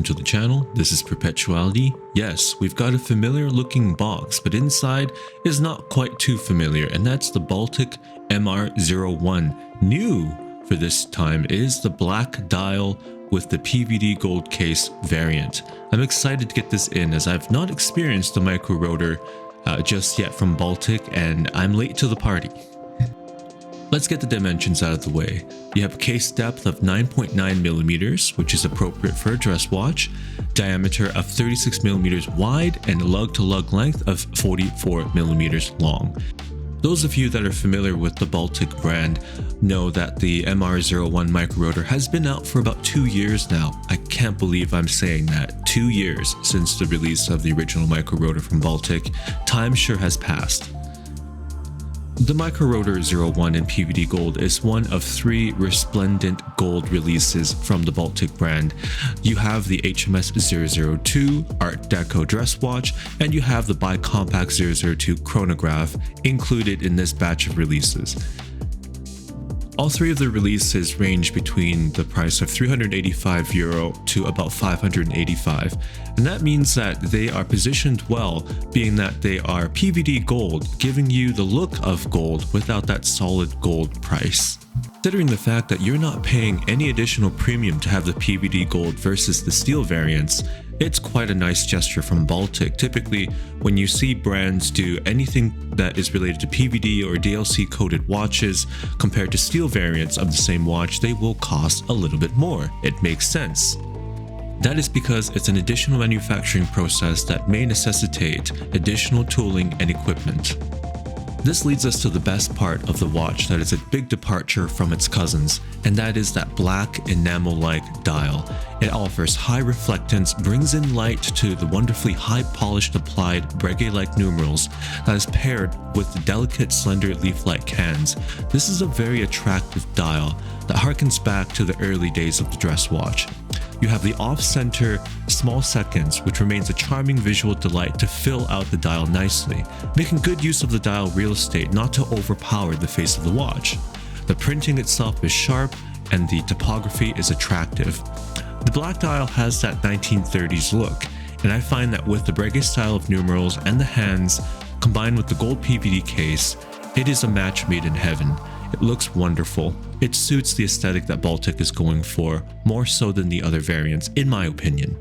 to the channel. This is Perpetuality. Yes, we've got a familiar looking box, but inside is not quite too familiar, and that's the Baltic MR01. New for this time is the black dial with the PVD Gold case variant. I'm excited to get this in as I've not experienced the micro rotor just yet from Baltic, and I'm late to the party. Let's get the dimensions out of the way. You have a case depth of 9.9 millimeters, which is appropriate for a dress watch, diameter of 36 millimeters wide, and lug-to-lug length of 44 millimeters long. Those of you that are familiar with the Baltic brand know that the MR01 micro rotor has been out for about 2 years now. I can't believe I'm saying that. 2 years since the release of the original micro rotor from Baltic. Time sure has passed. The Micro Rotor 01 in PVD Gold is one of 3 resplendent gold releases from the Baltic brand. You have the HMS 002 Art Deco dress watch, and you have the Bicompact 002 chronograph included in this batch of releases. All 3 of the releases range between the price of €385 to about €585, and that means that they are positioned well, being that they are PVD gold, giving you the look of gold without that solid gold price. Considering the fact that you're not paying any additional premium to have the PVD gold versus the steel variants, it's quite a nice gesture from Baltic. Typically, when you see brands do anything that is related to PVD or DLC coated watches compared to steel variants of the same watch, they will cost a little bit more. It makes sense. That is because it's an additional manufacturing process that may necessitate additional tooling and equipment. This leads us to the best part of the watch that is a big departure from its cousins, and that is that black enamel-like dial. It offers high reflectance, brings in light to the wonderfully high polished applied breguet-like numerals that is paired with the delicate slender leaf-like hands. This is a very attractive dial that harkens back to the early days of the dress watch. You have the off-center small seconds, which remains a charming visual delight to fill out the dial nicely, making good use of the dial real estate not to overpower the face of the watch. The printing itself is sharp and the typography is attractive. The black dial has that 1930s look, and I find that with the breguet style of numerals and the hands, combined with the gold PVD case, it is a match made in heaven. It looks wonderful. It suits the aesthetic that Baltic is going for, more so than the other variants, in my opinion.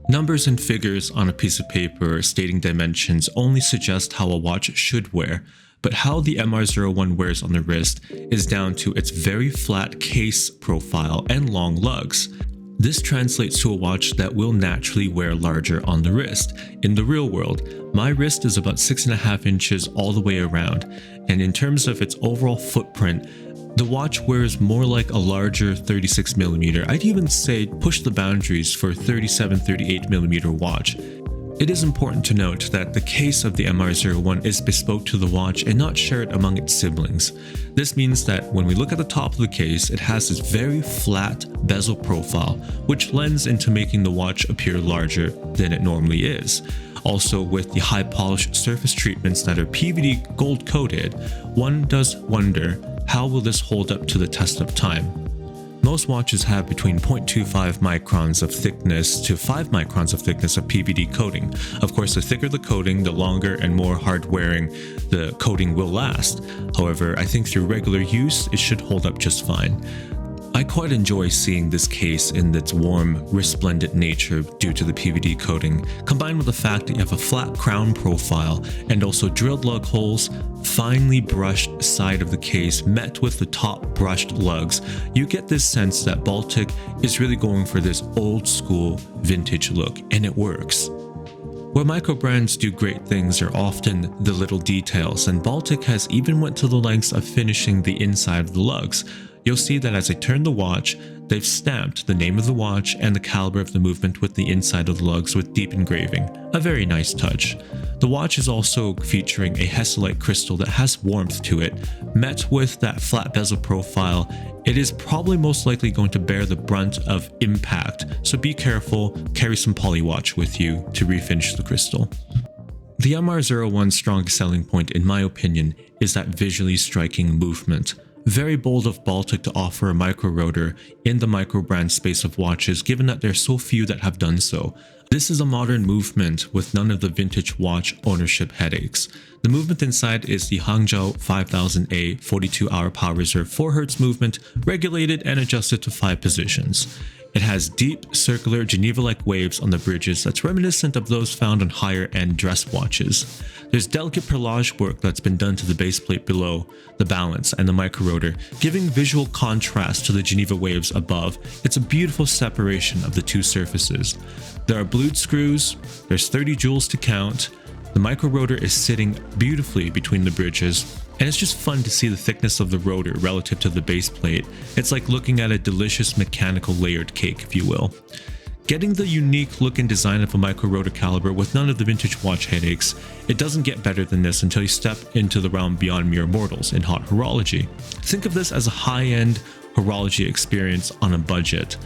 Numbers and figures on a piece of paper stating dimensions only suggest how a watch should wear, but how the MR01 wears on the wrist is down to its very flat case profile and long lugs. This translates to a watch that will naturally wear larger on the wrist. In the real world, my wrist is about 6.5 inches all the way around, and in terms of its overall footprint, the watch wears more like a larger 36mm. I'd even say push the boundaries for a 37-38mm watch. It is important to note that the case of the MR01 is bespoke to the watch and not shared among its siblings. This means that when we look at the top of the case, it has this very flat bezel profile, which lends into making the watch appear larger than it normally is. Also, with the high polished surface treatments that are PVD gold coated, one does wonder, how will this hold up to the test of time? Most watches have between 0.25 microns of thickness to 5 microns of thickness of PVD coating. Of course, the thicker the coating, the longer and more hard-wearing the coating will last. However, I think through regular use, it should hold up just fine. I quite enjoy seeing this case in its warm, resplendent nature due to the PVD coating, combined with the fact that you have a flat crown profile and also drilled lug holes, finely brushed side of the case met with the top brushed lugs. You get this sense that Baltic is really going for this old school vintage look, and it works. Where micro brands do great things are often the little details, and Baltic has even went to the lengths of finishing the inside of the lugs. You'll see that as I turn the watch, they've stamped the name of the watch and the caliber of the movement with the inside of the lugs with deep engraving. A very nice touch. The watch is also featuring a Hesselite crystal that has warmth to it. Met with that flat bezel profile, it is probably most likely going to bear the brunt of impact, so be careful, carry some polywatch with you to refinish the crystal. The MR01's strongest selling point, in my opinion, is that visually striking movement. Very bold of Baltic to offer a micro rotor in the micro brand space of watches, given that there are so few that have done so. This is a modern movement with none of the vintage watch ownership headaches. The movement inside is the Hangzhou 5000A 42-hour power reserve 4Hz movement, regulated and adjusted to 5 positions. It has deep, circular, Geneva-like waves on the bridges that's reminiscent of those found on higher-end dress watches. There's delicate perlage work that's been done to the base plate below, the balance, and the micro rotor, giving visual contrast to the Geneva waves above. It's a beautiful separation of the two surfaces. There are blued screws, there's 30 jewels to count, the micro rotor is sitting beautifully between the bridges, and it's just fun to see the thickness of the rotor relative to the base plate. It's like looking at a delicious mechanical layered cake, if you will. Getting the unique look and design of a micro rotor caliber with none of the vintage watch headaches, it doesn't get better than this until you step into the realm beyond mere mortals in hot horology. Think of this as a high-end horology experience on a budget.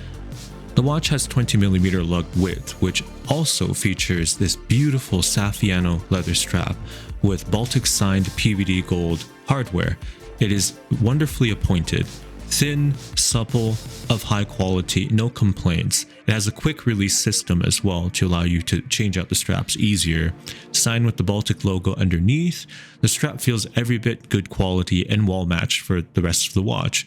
The watch has 20mm lug width, which also features this beautiful Saffiano leather strap with Baltic signed PVD Gold hardware. It is wonderfully appointed, thin, supple, of high quality, no complaints. It has a quick release system as well to allow you to change out the straps easier. Signed with the Baltic logo underneath, the strap feels every bit good quality and well matched for the rest of the watch.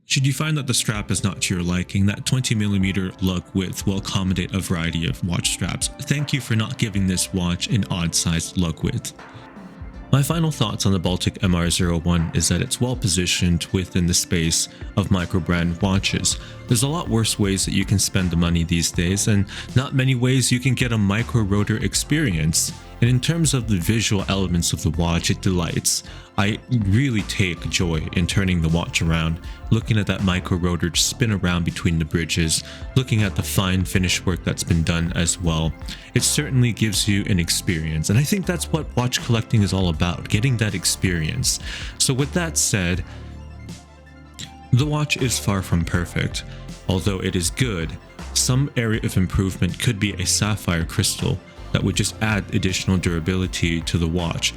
Should you find that the strap is not to your liking, that 20mm lug width will accommodate a variety of watch straps. Thank you for not giving this watch an odd-sized lug width. My final thoughts on the Baltic MR01 is that it's well positioned within the space of micro-brand watches. There's a lot worse ways that you can spend the money these days, and not many ways you can get a micro rotor experience. And in terms of the visual elements of the watch, it delights. I really take joy in turning the watch around, looking at that micro rotor spin around between the bridges, looking at the fine finish work that's been done as well. It certainly gives you an experience, and I think that's what watch collecting is all about, getting that experience. So with that said, the watch is far from perfect. Although it is good, some area of improvement could be a sapphire crystal that would just add additional durability to the watch.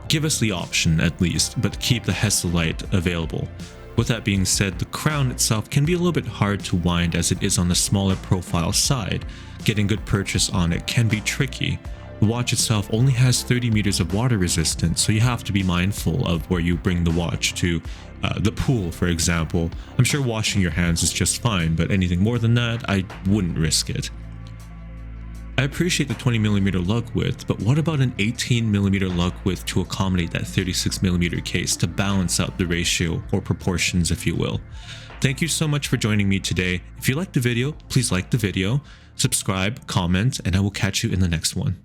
Give us the option at least, but keep the Hesalite available. With that being said, the crown itself can be a little bit hard to wind as it is on the smaller profile side. Getting good purchase on it can be tricky. The watch itself only has 30 meters of water resistance, so you have to be mindful of where you bring the watch to. The pool, for example. I'm sure washing your hands is just fine, but anything more than that, I wouldn't risk it. I appreciate the 20mm lug width, but what about an 18mm lug width to accommodate that 36mm case to balance out the ratio or proportions, if you will? Thank you so much for joining me today. If you liked the video, please like the video, subscribe, comment, and I will catch you in the next one.